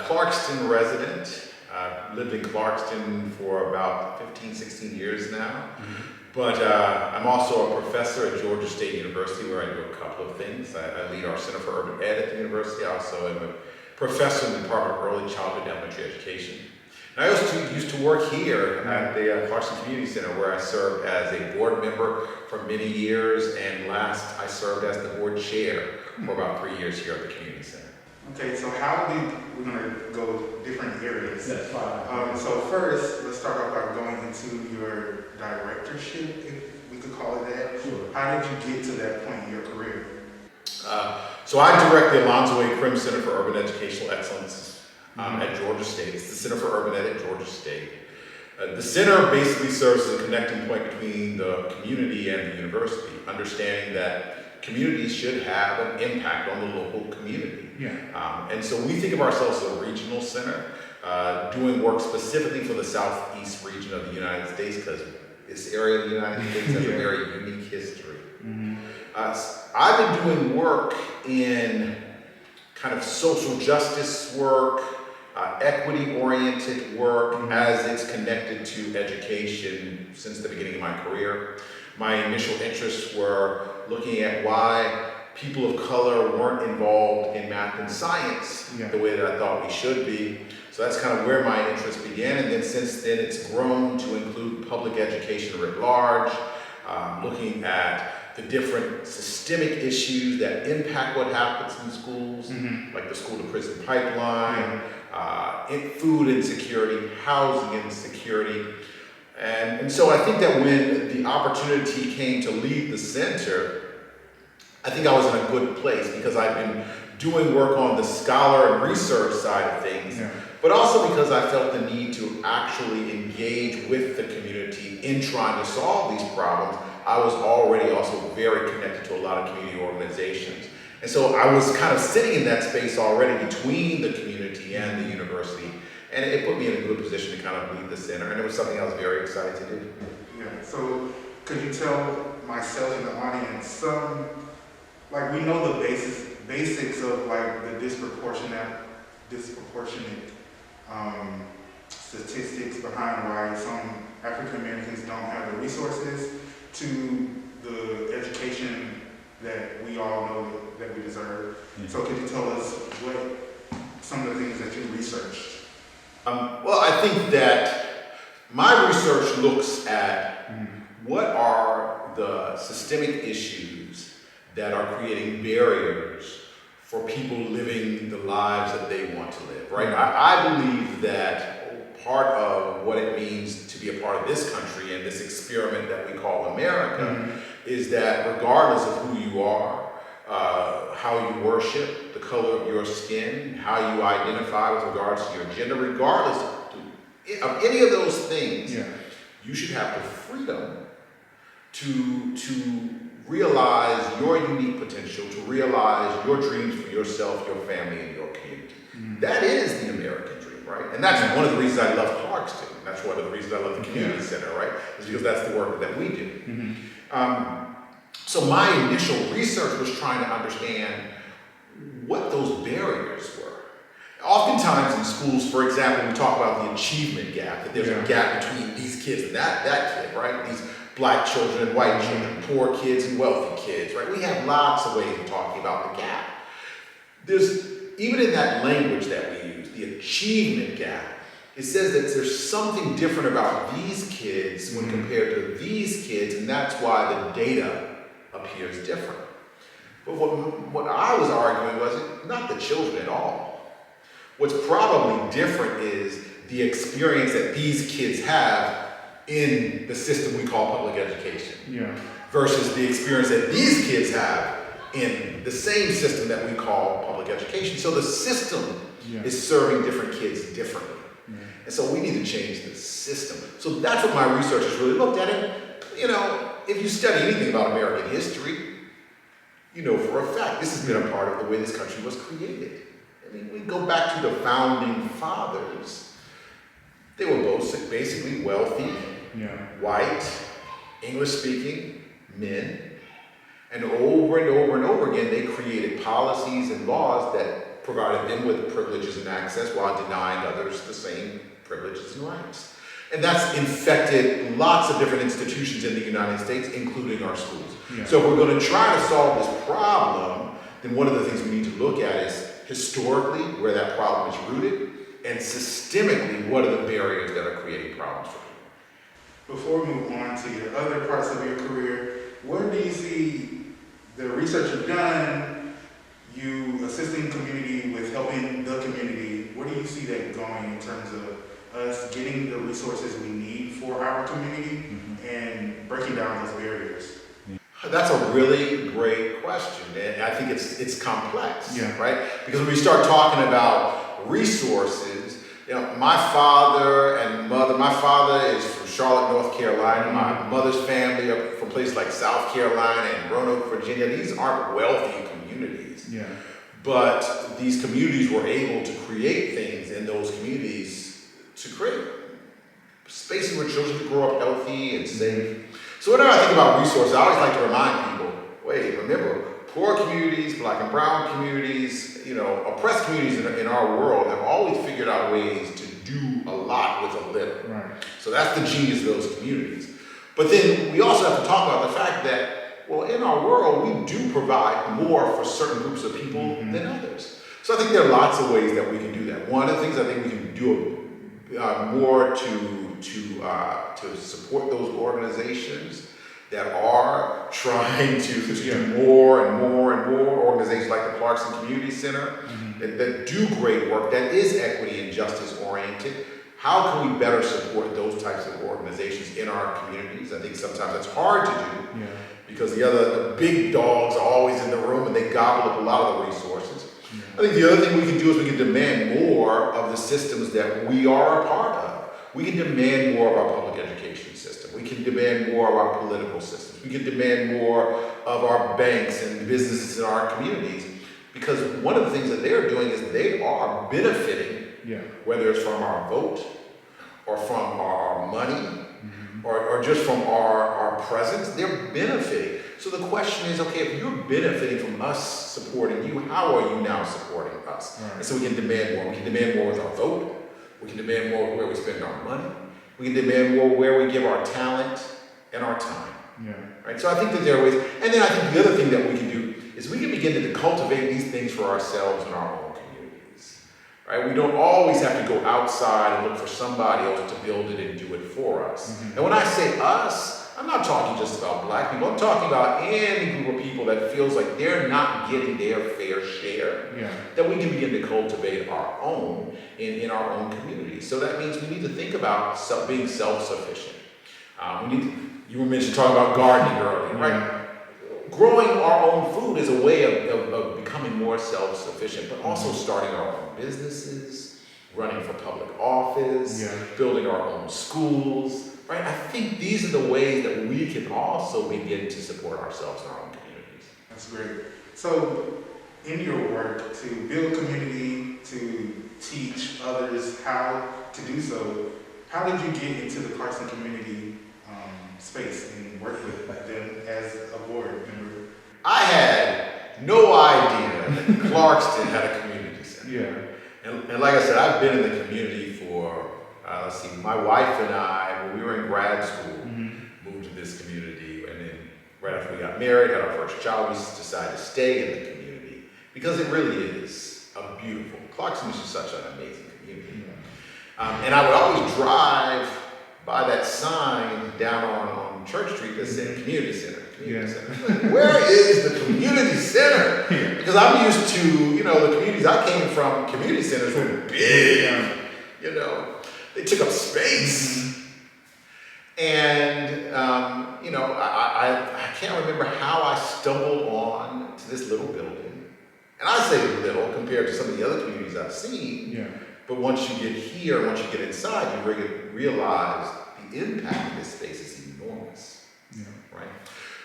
Clarkston resident. Lived in Clarkston for about 15, 16 years now. But I'm also a professor at Georgia State University, where I do a couple of things. I lead our Center for Urban Ed at the university. I also am a professor in the Department of Early Childhood and Elementary Education. And I also used to work here at the Clarkston Community Center, where I served as a board member for many years, and last I served as the board chair for about 3 years here at the Community Center. Okay, so we're going to go different areas. That's fine. So first, let's start off by going into your directorship, if we could call it that. Sure. How did you get to that point in your career? So I direct the Alonzo A Crim Center for Urban Educational Excellence at Georgia State. It's the Center for Urban Ed at Georgia State. The center basically serves as a connecting point between the community and the university, understanding that communities should have an impact on the local community. And so we think of ourselves as a regional center, doing work specifically for the southeast region of the United States, because this area of the United States has a very unique history. I've been doing work in kind of social justice work, equity-oriented work as it's connected to education since the beginning of my career. My initial interests were looking at why people of color weren't involved in math and science the way that I thought we should be. So that's kind of where my interest began, and then since then it's grown to include public education writ large, looking at the different systemic issues that impact what happens in schools, like the school-to-prison pipeline, food insecurity, housing insecurity. And so I think that when the opportunity came to lead the center, I think I was in a good place because I've been doing work on the scholar and research side of things, but also because I felt the need to actually engage with the community in trying to solve these problems. I was already also very connected to a lot of community organizations. And so I was kind of sitting in that space already between the community and the university. And it put me in a good position to kind of lead the center. And it was something I was very excited to do. So could you tell myself and the audience we know the basics of like the disproportionate statistics behind why some African Americans don't have the resources to the education that we all know that we deserve. So could you tell us what some of the things that you researched? Well, I think that my research looks at what are the systemic issues that are creating barriers for people living the lives that they want to live, right? I believe that part of what it means to be a part of this country and this experiment that we call America is that regardless of who you are, how you worship, the color of your skin, how you identify with regards to your gender, regardless of any of those things, you should have the freedom to realize your unique potential, to realize your dreams for yourself, your family, and your community. That is the American dream, right? And that's one of the reasons I love Clarkston. That's one of the reasons I love the Community Center, right? Is because that's the work that we do. So my initial research was trying to understand what those barriers were. Oftentimes in schools, for example, we talk about the achievement gap, that there's a gap between these kids and that kid, right? These black children and white children, poor kids and wealthy kids, right? We have lots of ways of talking about the gap. There's, even in that language that we use, the achievement gap, it says that there's something different about these kids when compared to these kids, and that's why the data appears different. But what I was arguing was not the children at all. What's probably different is the experience that these kids have in the system we call public education versus the experience that these kids have in the same system that we call public education. So the system is serving different kids differently. And so we need to change the system. So that's what my research has really looked at. And, if you study anything about American history, you know for a fact this has been a part of the way this country was created. I mean, we go back to the founding fathers. They were both basically wealthy, white, English-speaking men. And over and over and over again, they created policies and laws that provided them with privileges and access while denying others the same privileges and rights. And that's infected lots of different institutions in the United States, including our schools. Yeah. So if we're going to try to solve this problem, then one of the things we need to look at is historically where that problem is rooted, and systemically what are the barriers that are creating problems for people. Before we move on to your other parts of your career, where do you see the research you've done, you assisting community with helping the community, where do you see that going in terms of us getting the resources we need for our community and breaking down those barriers? That's a really great question, and I think it's complex, right? Because when we start talking about resources, you know, my father and mother, my father is from Charlotte, North Carolina. My mother's family are from places like South Carolina and Roanoke, Virginia. These aren't wealthy communities. Yeah. But these communities were able to create things in those communities to create spaces where children could grow up healthy and safe. So whenever I think about resources, I always like to remind people, wait, remember, poor communities, black and brown communities, you know, oppressed communities in our world have always figured out ways to do a lot with a little. Right. So that's the genius of those communities. But then we also have to talk about the fact that, well, in our world, we do provide more for certain groups of people than others. So I think there are lots of ways that we can do that. One of the things I think we can do more to support those organizations that are trying to do more and more and more, organizations like the Clarkston Community Center that do great work, that is equity and justice oriented. How can we better support those types of organizations in our communities? I think sometimes that's hard to do because the big dogs are always in the room and they gobble up a lot of the resources. I think the other thing we can do is we can demand more of the systems that we are a part of. We can demand more of our public education system. We can demand more of our political systems. We can demand more of our banks and businesses in our communities, because one of the things that they're doing is they are benefiting, whether it's from our vote or from our money or just from our presence, they're benefiting. So the question is, okay, if you're benefiting from us supporting you, how are you now supporting us? Right. And so we can demand more. We can demand more with our vote. We can demand more where we spend our money. We can demand more where we give our talent and our time. Right? So I think that there are ways. And then I think the other thing that we can do is we can begin to cultivate these things for ourselves in our own communities. Right? We don't always have to go outside and look for somebody else to build it and do it for us. And when I say us, I'm not talking just about black people. I'm talking about any group of people that feels like they're not getting their fair share. That we can begin to cultivate our own in our own communities. So that means we need to think about being self-sufficient. You were talking about gardening earlier, right? Growing our own food is a way of becoming more self-sufficient, but also starting our own businesses, running for public office, building our own schools. Right? I think these are the ways that we can also begin to support ourselves in our own communities. That's great. So, in your work to build community, to teach others how to do so, how did you get into the Clarkston community space and work with them as a board member? I had no idea that Clarkston had a community center. And like I said, I've been in the community for my wife and I, when we were in grad school, moved to this community, and then right after we got married, had our first child, we decided to stay in the community because it really is a beautiful, Clarkston is just such an amazing community. And I would always drive by that sign down on Church Street that said Community Center. Center. Where is the community center? Because I'm used to, the communities I came from, community centers were big, they took up space. And, I can't remember how I stumbled on to this little building. And I say little compared to some of the other communities I've seen. But once you get here, once you get inside, you realize the impact of this space is enormous. Right?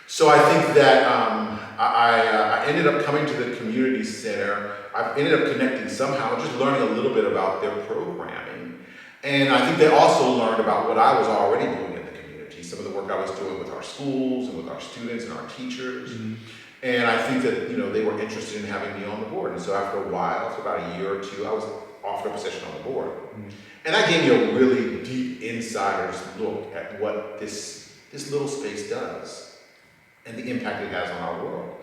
So I think that I ended up coming to the community center. I ended up connecting somehow, just learning a little bit about their programming. And I think they also learned about what I was already doing in the community, some of the work I was doing with our schools and with our students and our teachers. And I think that, they were interested in having me on the board. And so after a while, after about a year or two, I was offered a position on the board. And that gave me a really deep insider's look at what this little space does and the impact it has on our world.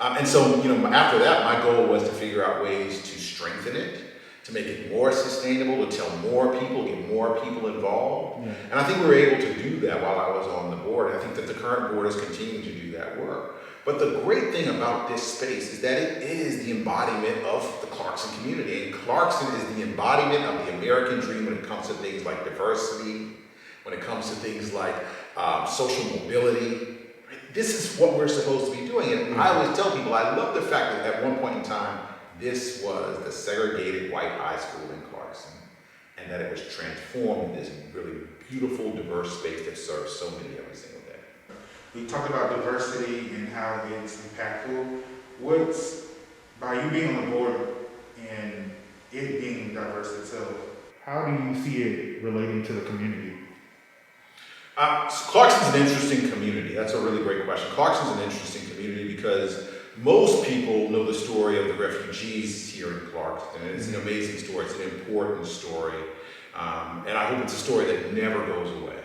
And so, after that, my goal was to figure out ways to strengthen it, to make it more sustainable, to tell more people, get more people involved. And I think we were able to do that while I was on the board. I think that the current board is continuing to do that work. But the great thing about this space is that it is the embodiment of the Clarkston community. And Clarkston is the embodiment of the American dream when it comes to things like diversity, when it comes to things like social mobility. This is what we're supposed to be doing. And I always tell people, I love the fact that at one point in time, this was the segregated white high school in Clarkston, and that it was transformed in this really beautiful, diverse space that serves so many every single day. We talked about diversity and how it's impactful. By you being on the board and it being diverse itself, how do you see it relating to the community? Clarkston's an interesting community. That's a really great question. Clarkston's an interesting community because most people know the story of the refugees here in Clarkston. And it's an amazing story. It's an important story. And I hope it's a story that never goes away.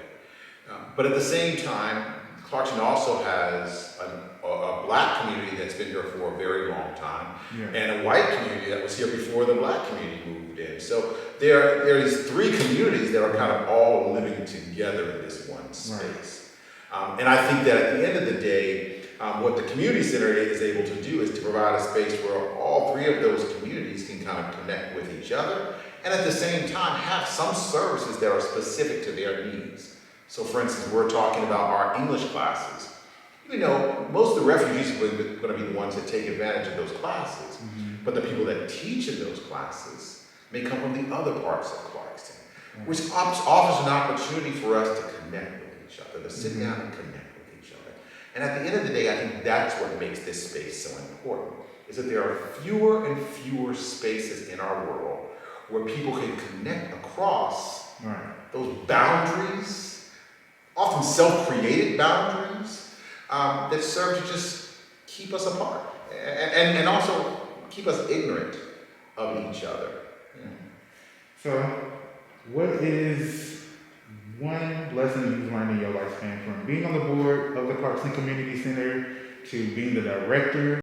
But at the same time, Clarkston also has a black community that's been here for a very long time, and a white community that was here before the black community moved in. So there are these three communities that are kind of all living together in this one space. Right. And I think that at the end of the day, what the community center is able to do is to provide a space where all three of those communities can kind of connect with each other, and at the same time have some services that are specific to their needs. So for instance, we're talking about our English classes. Most of the refugees are going to be the ones that take advantage of those classes. But the people that teach in those classes may come from the other parts of Clarkston, which offers an opportunity for us to connect with each other, to sit down and connect with each other. And at the end of the day, I think that's what makes this space so important, is that there are fewer and fewer spaces in our world where people can connect across those boundaries, often self-created boundaries, that serve to just keep us apart and also keep us ignorant of each other. So, what is one lesson you've learned in your lifespan from being on the board of the Clarkston Community Center to being the director